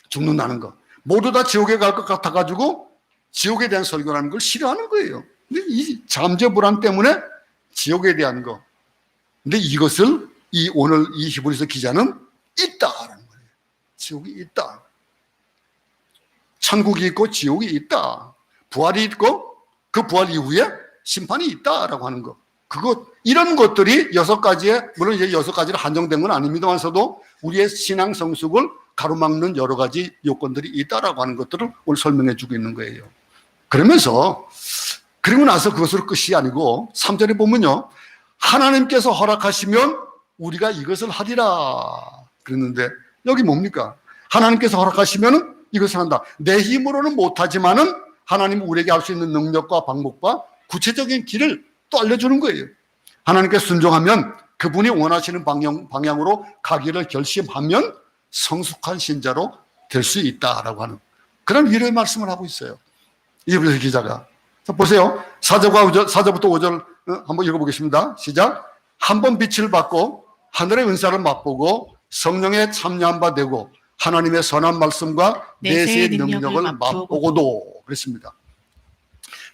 [SPEAKER 1] 죽는다는 거. 모두 다 지옥에 갈 것 같아가지고 지옥에 대한 설교라는 걸 싫어하는 거예요. 근데 이 잠재불안 때문에 지옥에 대한 거. 근데 이것을 오늘 이 히브리서 기자는 있다라는 거예요. 지옥이 있다. 천국이 있고 지옥이 있다. 부활이 있고 그 부활 이후에 심판이 있다라고 하는 거. 이런 것들이 6가지에, 물론 이제 6가지로 한정된 건 아닙니다만서도 우리의 신앙 성숙을 가로막는 여러 가지 요건들이 있다라고 하는 것들을 오늘 설명해 주고 있는 거예요. 그러면서, 그리고 나서 그것으로 끝이 아니고 3절에 보면요, 하나님께서 허락하시면 우리가 이것을 하리라 그랬는데, 여기 뭡니까? 하나님께서 허락하시면 이것을 한다. 내 힘으로는 못하지만은 하나님은 우리에게 할 수 있는 능력과 방법과 구체적인 길을 또 알려주는 거예요. 하나님께 순종하면, 그분이 원하시는 방향으로 가기를 결심하면 성숙한 신자로 될 수 있다라고 하는 그런 위로의 말씀을 하고 있어요. 이브리서 기자가. 자, 보세요. 4절부터 5절 한번 읽어보겠습니다. 시작. 한 번 빛을 받고 하늘의 은사를 맛보고 성령에 참여한 바 되고 하나님의 선한 말씀과 내세의 능력을 맛보고도 그랬습니다.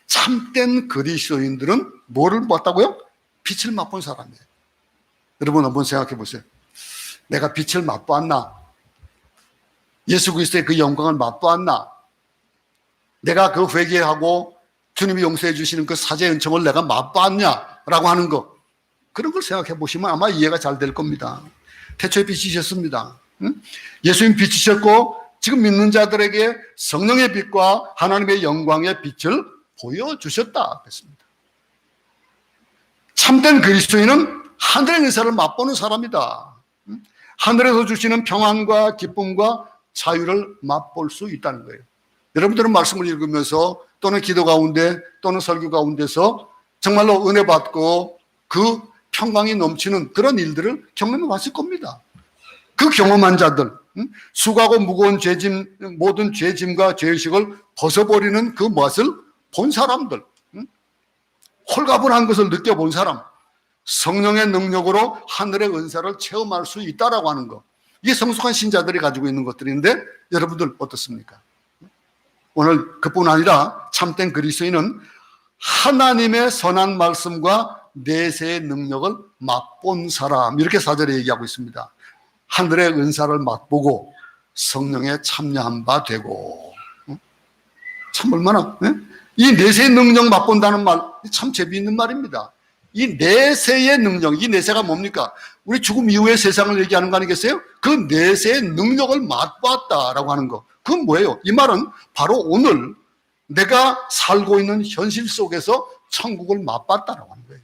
[SPEAKER 1] 참된 그리스도인들은 뭐를 봤다고요? 빛을 맛본 사람이에요. 여러분 한번 생각해 보세요. 내가 빛을 맛보았나? 예수 그리스도의 그 영광을 맛보았나? 내가 그 회개하고 주님이 용서해 주시는 그 사죄의 은총을 내가 맛보았냐라고 하는 거, 그런 걸 생각해 보시면 아마 이해가 잘 될 겁니다. 태초에 빛이셨습니다. 예수님 빛이셨고 지금 믿는 자들에게 성령의 빛과 하나님의 영광의 빛을 보여주셨다 했습니다. 참된 그리스도인은 하늘의 은사를 맛보는 사람이다. 하늘에서 주시는 평안과 기쁨과 자유를 맛볼 수 있다는 거예요. 여러분들은 말씀을 읽으면서 또는 기도 가운데 또는 설교 가운데서 정말로 은혜 받고 그 평강이 넘치는 그런 일들을 경험해 봤을 겁니다. 그 경험한 자들, 수고하고 무거운 죄짐, 모든 죄짐과 죄의식을 벗어버리는 그 맛을 본 사람들, 홀가분한 것을 느껴본 사람, 성령의 능력으로 하늘의 은사를 체험할 수 있다라고 하는 것, 이게 성숙한 신자들이 가지고 있는 것들인데 여러분들 어떻습니까? 오늘 그뿐 아니라 참된 그리스도인은 하나님의 선한 말씀과 내세의 능력을 맛본 사람, 이렇게 4절에 얘기하고 있습니다. 하늘의 은사를 맛보고 성령에 참여한 바 되고. 참 얼마나, 이 내세의 능력 맛본다는 말 참 재미있는 말입니다. 이 내세의 능력, 이 내세가 뭡니까? 우리 죽음 이후의 세상을 얘기하는 거 아니겠어요? 그 내세의 능력을 맛보았다라고 하는 거, 그건 뭐예요? 이 말은 바로 오늘 내가 살고 있는 현실 속에서 천국을 맛봤다라고 하는 거예요.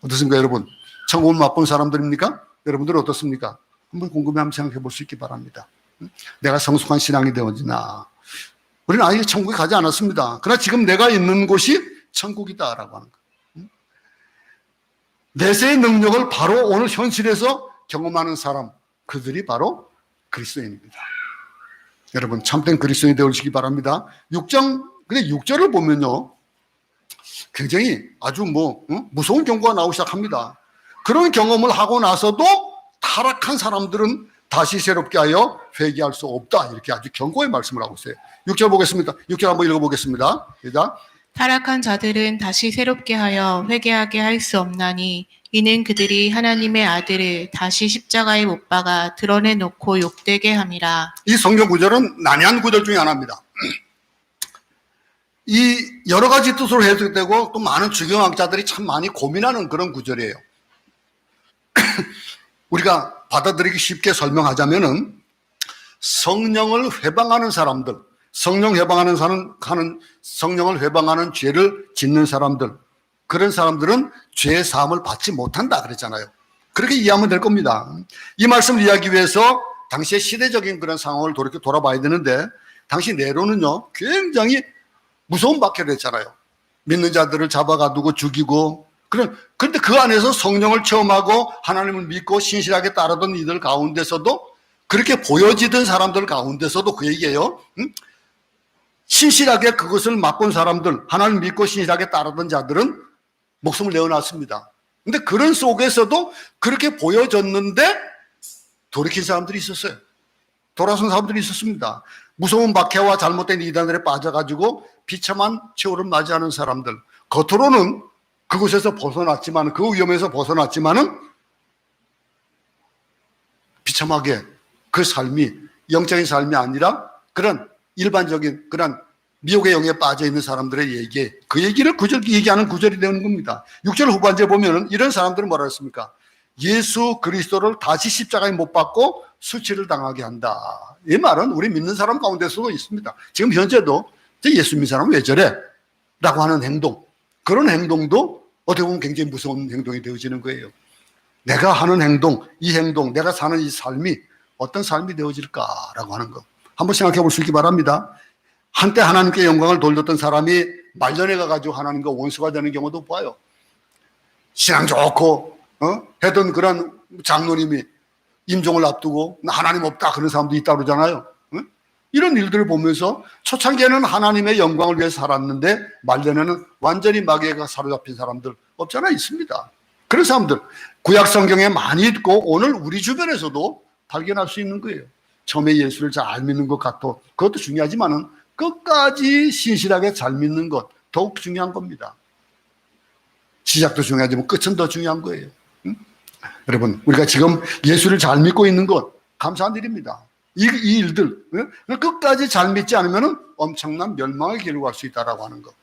[SPEAKER 1] 어떻습니까, 여러분? 천국을 맛본 사람들입니까? 여러분들은 어떻습니까? 한번 궁금해하면 생각해 볼 수 있기 바랍니다. 내가 성숙한 신앙이 되어지나? 우리는 아예 천국에 가지 않았습니다. 그러나 지금 내가 있는 곳이 천국이다라고 하는 거. 내세의 능력을 바로 오늘 현실에서 경험하는 사람, 그들이 바로 그리스도인입니다. 여러분 참된 그리스도인이 되시기 바랍니다. 6장 근데 6절을 보면요, 굉장히 아주 무서운 경고가 나오기 시작합니다. 그런 경험을 하고 나서도 타락한 사람들은 다시 새롭게 하여 회개할 수 없다. 이렇게 아주 경고의 말씀을 하고 있어요. 6절 보겠습니다. 6절 한번 읽어보겠습니다. 시작.
[SPEAKER 2] 타락한 자들은 다시 새롭게 하여 회개하게 할 수 없나니 이는 그들이 하나님의 아들을 다시 십자가에 못 박아 드러내놓고 욕되게 함이라.
[SPEAKER 1] 이 성경 구절은 난해한 구절 중에 하나입니다. 이 여러 가지 뜻으로 해석되고 또 많은 주경학자들이 참 많이 고민하는 그런 구절이에요. 우리가 받아들이기 쉽게 설명하자면은 성령을 회방하는 사람들, 성령을 회방하는 죄를 짓는 사람들, 그런 사람들은 죄 사함을 받지 못한다 그랬잖아요. 그렇게 이해하면 될 겁니다. 이 말씀을 이해하기 위해서 당시의 시대적인 그런 상황을 돌아봐야 되는데, 당시 네로는요 굉장히 무서운 박해를 했잖아요. 믿는 자들을 잡아가두고 죽이고, 그런데 그 안에서 성령을 체험하고 하나님을 믿고 신실하게 따르던 이들 가운데서도, 그렇게 보여지던 사람들 가운데서도 그 얘기예요. 신실하게 그것을 맛본 사람들, 하나님 믿고 신실하게 따르던 자들은 목숨을 내어놨습니다. 근데 그런 속에서도 그렇게 보여졌는데 돌이킨 사람들이 있었어요. 돌아선 사람들이 있었습니다. 무서운 박해와 잘못된 이단들에 빠져가지고 비참한 최후를 맞이하는 사람들, 겉으로는 그곳에서 벗어났지만, 그 위험에서 벗어났지만은 비참하게 그 삶이 영적인 삶이 아니라 그런 일반적인 그런 미혹의 영에 빠져 있는 사람들의 얘기, 그 얘기를 얘기하는 구절이 되는 겁니다. 6절 후반부에 보면은 이런 사람들은 뭐라 했습니까? 예수 그리스도를 다시 십자가에 못 박고 수치를 당하게 한다. 이 말은 우리 믿는 사람 가운데서도 있습니다. 지금 현재도 예수 믿는 사람은 왜 저래? 라고 하는 행동, 그런 행동도 어떻게 보면 굉장히 무서운 행동이 되어지는 거예요. 내가 하는 행동, 이 행동, 내가 사는 이 삶이 어떤 삶이 되어질까라고 하는 거 한번 생각해 볼 수 있기 바랍니다. 한때 하나님께 영광을 돌렸던 사람이 말년에 가가지고 하나님과 원수가 되는 경우도 봐요. 신앙 좋고 했던 그런 장로님이 임종을 앞두고 하나님 없다 그런 사람도 있다고 그러잖아요. 이런 일들을 보면서 초창기에는 하나님의 영광을 위해 살았는데 말년에는 완전히 마귀가 사로잡힌 사람들 없잖아, 있습니다. 그런 사람들 구약 성경에 많이 있고 오늘 우리 주변에서도 발견할 수 있는 거예요. 처음에 예수를 잘 믿는 것 같고 그것도 중요하지만은 끝까지 신실하게 잘 믿는 것 더욱 중요한 겁니다. 시작도 중요하지만 끝은 더 중요한 거예요. 여러분, 우리가 지금 예수를 잘 믿고 있는 것 감사한 일입니다. 이 일들 끝까지 잘 믿지 않으면 엄청난 멸망의 길로 갈 수 있다라고 하는 것.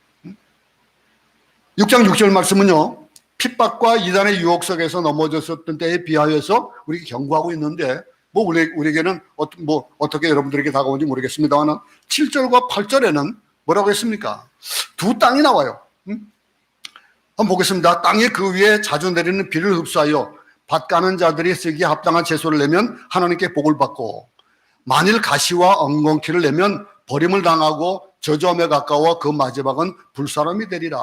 [SPEAKER 1] 6장 6절 말씀은요, 핍박과 이단의 유혹 속에서 넘어졌었던 때에 비하여서 우리에게 경고하고 있는데, 우리에게는 어떻게 여러분들에게 다가오는지 모르겠습니다만 7절과 8절에는 뭐라고 했습니까? 두 땅이 나와요. 한번 보겠습니다. 땅이 그 위에 자주 내리는 비를 흡수하여 밭 가는 자들이 쓰기에 합당한 채소를 내면 하나님께 복을 받고, 만일 가시와 엉겅퀴를 내면 버림을 당하고 저주함에 가까워 그 마지막은 불사람이 되리라.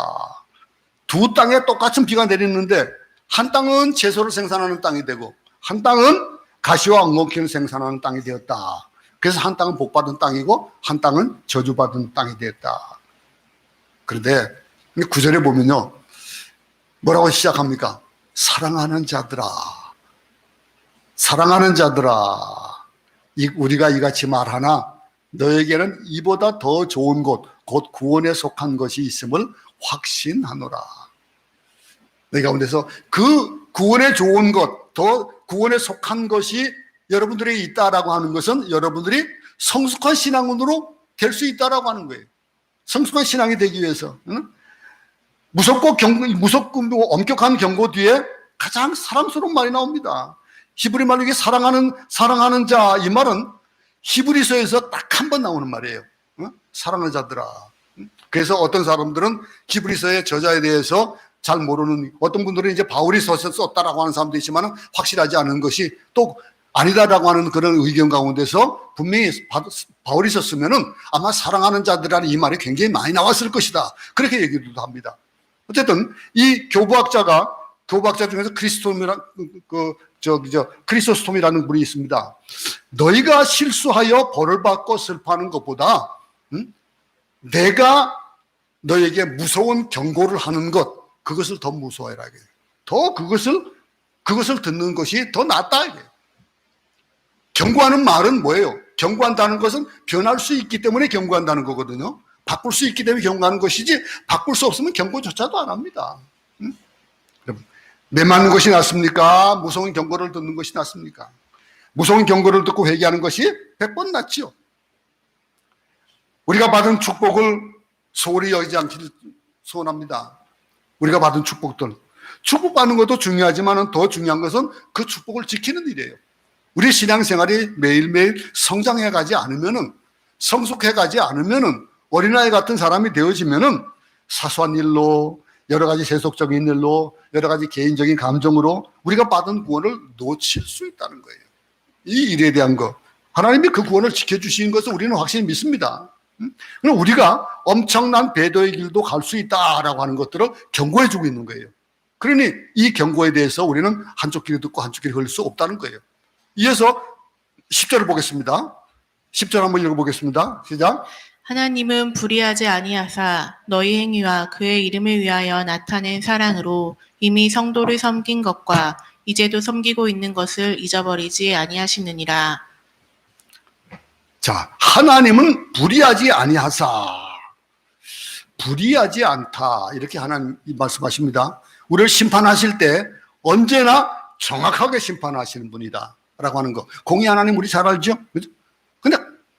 [SPEAKER 1] 두 땅에 똑같은 비가 내리는데 한 땅은 채소를 생산하는 땅이 되고 한 땅은 가시와 엉겅퀴를 생산하는 땅이 되었다. 그래서 한 땅은 복받은 땅이고 한 땅은 저주받은 땅이 되었다. 그런데 9절에 보면요, 뭐라고 시작합니까? 사랑하는 자들아, 사랑하는 자들아, 우리가 이같이 말하나 너에게는 이보다 더 좋은 곳, 곧 구원에 속한 것이 있음을 확신하노라. 너희 가운데서 그 구원에 좋은 것, 더 구원에 속한 것이 여러분들에게 있다라고 하는 것은 여러분들이 성숙한 신앙으로 될 수 있다라고 하는 거예요. 성숙한 신앙이 되기 위해서. 무섭고 엄격한 경고 뒤에 가장 사랑스러운 말이 나옵니다. 히브리 말로 이게 사랑하는 자, 이 말은 히브리서에서 딱 한 번 나오는 말이에요. 사랑하는 자들아. 그래서 어떤 사람들은 히브리서의 저자에 대해서 잘 모르는, 어떤 분들은 이제 바울이 썼다라고 하는 사람도 있지만 확실하지 않은 것이 또 아니다라고 하는 그런 의견 가운데서 분명히 바울이 썼으면은 아마 사랑하는 자들이라는 이 말이 굉장히 많이 나왔을 것이다. 그렇게 얘기도 합니다. 어쨌든 이 교부학자 중에서 크리소스톰이라는 분이 있습니다. 너희가 실수하여 벌을 받고 슬퍼하는 것보다 내가 너에게 무서운 경고를 하는 것, 그것을 더 무서워해라. 더 그것을 듣는 것이 더 낫다. 경고하는 말은 뭐예요? 경고한다는 것은 변할 수 있기 때문에 경고한다는 거거든요. 바꿀 수 있기 때문에 경고하는 것이지, 바꿀 수 없으면 경고조차도 안 합니다. 매맞는 것이 낫습니까? 무서운 경고를 듣는 것이 낫습니까? 무서운 경고를 듣고 회개하는 것이 100번 낫지요. 우리가 받은 축복을 소홀히 여기지 않기를 소원합니다. 우리가 받은 축복들, 축복받는 것도 중요하지만 더 중요한 것은 그 축복을 지키는 일이에요. 우리 신앙생활이 매일매일 성장해 가지 않으면은, 성숙해 가지 않으면은, 어린아이 같은 사람이 되어지면은 사소한 일로, 여러 가지 세속적인 일로, 여러 가지 개인적인 감정으로 우리가 받은 구원을 놓칠 수 있다는 거예요. 이 일에 대한 것, 하나님이 그 구원을 지켜주시는 것을 우리는 확실히 믿습니다. 그럼 우리가 엄청난 배도의 길도 갈 수 있다라고 하는 것들을 경고해 주고 있는 거예요. 그러니 이 경고에 대해서 우리는 한쪽 귀를 듣고 한쪽 귀를 흘릴 수 없다는 거예요. 이어서 10절을 보겠습니다. 10절 한번 읽어보겠습니다. 시작.
[SPEAKER 2] 하나님은 불의하지 아니하사 너희 행위와 그의 이름을 위하여 나타낸 사랑으로 이미 성도를 섬긴 것과 이제도 섬기고 있는 것을 잊어버리지 아니하시느니라.
[SPEAKER 1] 자, 하나님은 불의하지 아니하사, 불의하지 않다, 이렇게 하나님 말씀하십니다. 우리를 심판하실 때 언제나 정확하게 심판하시는 분이다 라고 하는 거, 공의 하나님 우리 잘 알죠? 그죠? 근데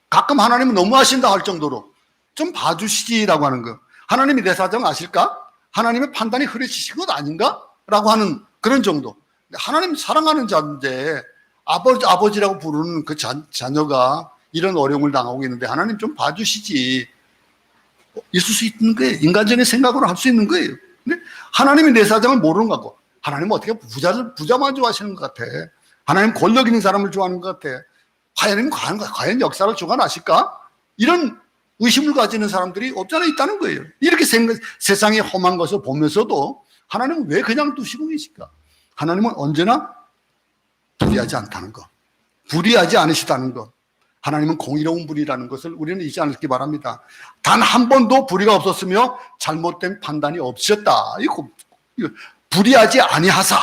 [SPEAKER 1] 가끔 하나님은 너무하신다 할 정도로 좀 봐주시지라고 하는 거, 하나님이 내 사정 아실까? 하나님의 판단이 흐려지신 것 아닌가? 라고 하는 그런 정도. 하나님 사랑하는 자인데 아버지라고 부르는 그 자녀가 이런 어려움을 당하고 있는데 하나님 좀 봐주시지, 있을 수 있는 거예요. 인간적인 생각으로 할 수 있는 거예요. 근데 하나님이 내 사정을 모르는 것 같고, 하나님은 어떻게 부자만 좋아하시는 것 같아. 하나님 권력 있는 사람을 좋아하는 것 같아. 하나님은 과연 역사를 주관하실까? 이런 의심을 가지는 사람들이 없잖아 있다는 거예요. 이렇게 세상의 험한 것을 보면서도 하나님은 왜 그냥 두시고 계실까? 하나님은 언제나 불의하지 않다는 것, 불의하지 않으시다는 것, 하나님은 공의로운 분이라는 것을 우리는 잊지 않기 바랍니다. 단 한 번도 불의가 없었으며 잘못된 판단이 없었다. 이거 불의하지 아니하사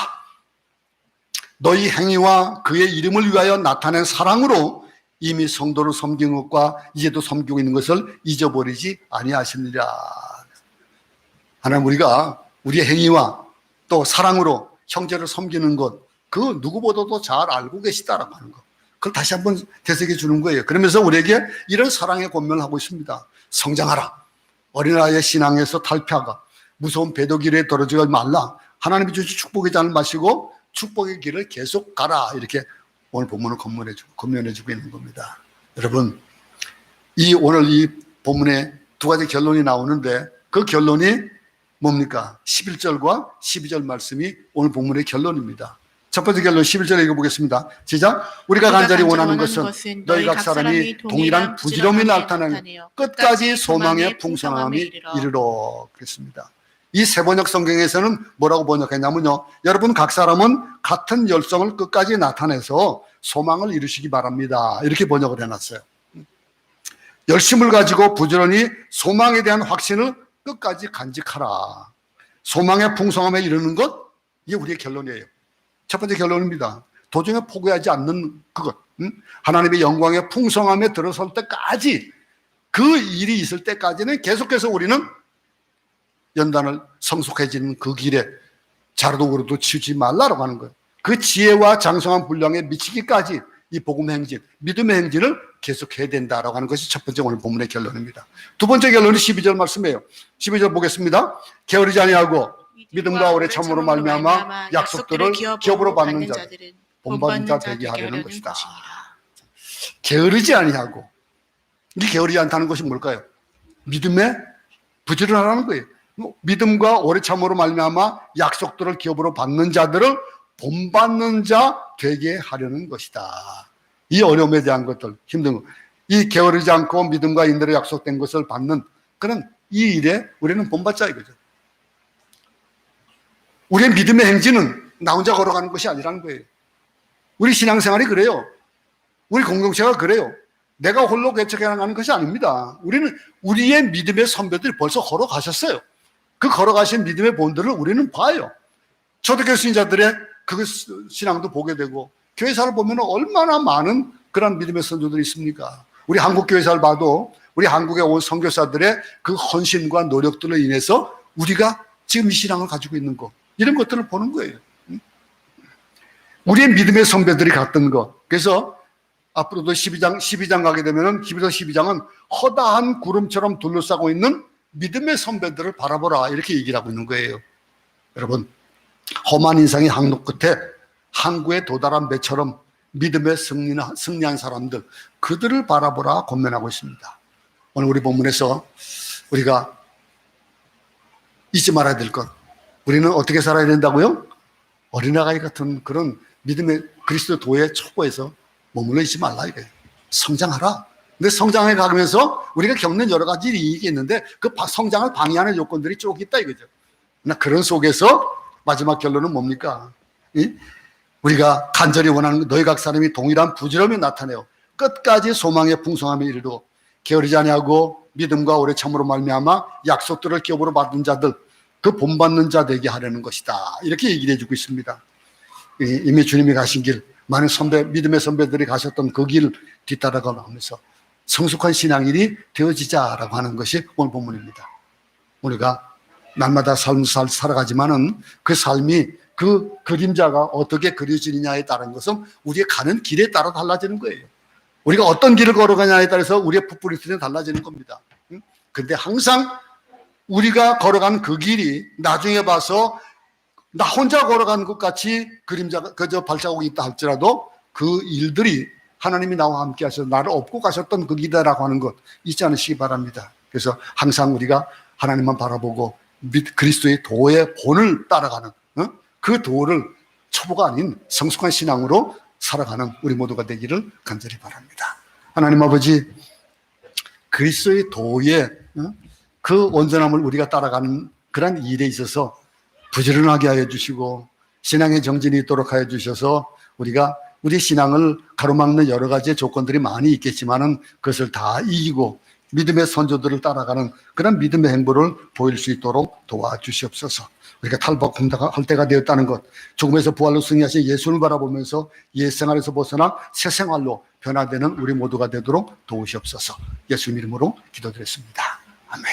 [SPEAKER 1] 너희 행위와 그의 이름을 위하여 나타낸 사랑으로 이미 성도를 섬긴 것과 이제도 섬기고 있는 것을 잊어버리지 아니하시느니라. 하나님, 우리가 우리의 행위와 또 사랑으로 형제를 섬기는 것, 그 누구보다도 잘 알고 계시다라고 하는 것, 그걸 다시 한번 되새겨 주는 거예요. 그러면서 우리에게 이런 사랑의 권면을 하고 있습니다. 성장하라. 어린아이의 신앙에서 탈피하가. 무서운 배도길에 떨어지지 말라. 하나님이 주신 축복의 잔을 마시고 축복의 길을 계속 가라. 이렇게 오늘 본문을 권면해주고 있는 겁니다. 여러분, 오늘 이 본문에 두 가지 결론이 나오는데 그 결론이 뭡니까? 11절과 12절 말씀이 오늘 본문의 결론입니다. 첫 번째 결론 11절 읽어보겠습니다. 시작. 우리가 간절히 원하는 것은 너희 각 사람이 동일한 부지런히 나타내며 끝까지 소망의 풍성함이 이르러. 그랬습니다. 이 세번역 성경에서는 뭐라고 번역했냐면요, 여러분 각 사람은 같은 열성을 끝까지 나타내서 소망을 이루시기 바랍니다. 이렇게 번역을 해놨어요. 열심을 가지고 부지런히 소망에 대한 확신을 끝까지 간직하라. 소망의 풍성함에 이르는 것, 이게 우리의 결론이에요. 첫 번째 결론입니다. 도중에 포기하지 않는 그것, 하나님의 영광의 풍성함에 들어설 때까지, 그 일이 있을 때까지는 계속해서 우리는 연단을 성숙해지는 그 길에 자로도 그로도 치우지 말라라고 하는 거예요. 그 지혜와 장성한 분량에 미치기까지 이 복음 행진, 믿음의 행진을 계속해야 된다라고 하는 것이 첫 번째 오늘 본문의 결론입니다. 두 번째 결론이 12절 말씀이에요. 12절 보겠습니다. 게으르지 아니하고 믿음과 오래 참으로 말미암아 약속들을 기업으로 받는 자들은 본받는 자 되게 하려는 것이다. 게으르지 아니하고, 이 게으르지 않다는 것이 뭘까요? 믿음에 부지런하라는 거예요. 믿음과 오래 참으로 말미암아 약속들을 기업으로 받는 자들을 본받는 자 되게 하려는 것이다. 이 어려움에 대한 것들, 힘든 것, 이 게으르지 않고 믿음과 인내로 약속된 것을 받는 그런 이 일에 우리는 본받자 이거죠. 우리의 믿음의 행진은 나 혼자 걸어가는 것이 아니라는 거예요. 우리 신앙생활이 그래요. 우리 공동체가 그래요. 내가 홀로 개척해 나가는 것이 아닙니다. 우리는 우리의 믿음의 선배들이 벌써 걸어가셨어요. 그 걸어가신 믿음의 본들을 우리는 봐요. 초대교회 신자들의 그 신앙도 보게 되고, 교회사를 보면 얼마나 많은 그런 믿음의 선조들이 있습니까? 우리 한국 교회사를 봐도 우리 한국에 온 선교사들의 그 헌신과 노력들로 인해서 우리가 지금 이 신앙을 가지고 있는 것, 이런 것들을 보는 거예요. 우리의 믿음의 선배들이 갔던 것. 그래서 앞으로도 12장 가게 되면은 히브리서 12장은 허다한 구름처럼 둘러싸고 있는 믿음의 선배들을 바라보라, 이렇게 얘기를 하고 있는 거예요. 여러분, 험한 인생의 항로 끝에 항구에 도달한 배처럼 믿음에 승리한 사람들, 그들을 바라보라 권면하고 있습니다. 오늘 우리 본문에서 우리가 잊지 말아야 될 것, 우리는 어떻게 살아야 된다고요? 어린아이 같은 그런 믿음의 그리스도 도의 촉구에서 머물러 있지 말라 이거예요. 성장하라. 근데 성장해 가면서 우리가 겪는 여러 가지 이익이 있는데 그 성장을 방해하는 요건들이 쭉 있다 이거죠. 그러나 그런 속에서 마지막 결론은 뭡니까? 우리가 간절히 원하는 너희 각 사람이 동일한 부지런히 나타내어 끝까지 소망의 풍성함에 이르러 게으르지 아니하고 믿음과 오래 참으로 말미암아 약속들을 기업으로 받은 자들, 그 본받는 자 되게 하려는 것이다, 이렇게 얘기를 해주고 있습니다. 이미 주님이 가신 길, 많은 믿음의 선배들이 가셨던 그 길 뒤따라가면서 성숙한 신앙인이 되어지자라고 하는 것이 오늘 본문입니다. 우리가 날마다 삶을 살아가지만은 그 삶이, 그 그림자가 어떻게 그려지느냐에 따른 것은 우리의 가는 길에 따라 달라지는 거예요. 우리가 어떤 길을 걸어가냐에 따라서 우리의 풋브리트는 달라지는 겁니다. 근데 항상 우리가 걸어간 그 길이 나중에 봐서 나 혼자 걸어간 것 같이 그림자가, 그저 발자국이 있다 할지라도 그 일들이 하나님이 나와 함께 하셔서 나를 업고 가셨던 그 길이라고 하는 것 잊지 않으시기 바랍니다. 그래서 항상 우리가 하나님만 바라보고 그리스도의 도의 본을 따라가는, 그 도를 초보가 아닌 성숙한 신앙으로 살아가는 우리 모두가 되기를 간절히 바랍니다. 하나님 아버지, 그리스도의 도의 그 온전함을 우리가 따라가는 그런 일에 있어서 부지런하게 하여 주시고 신앙의 정진이 있도록 하여 주셔서 우리가 우리 신앙을 가로막는 여러 가지의 조건들이 많이 있겠지만은 그것을 다 이기고 믿음의 선조들을 따라가는 그런 믿음의 행보를 보일 수 있도록 도와주시옵소서. 우리가 탈북할 때가 되었다는 것, 죽음에서 부활로 승리하신 예수를 바라보면서 옛 생활에서 벗어나 새 생활로 변화되는 우리 모두가 되도록 도우시옵소서. 예수님 이름으로 기도드렸습니다. 아멘.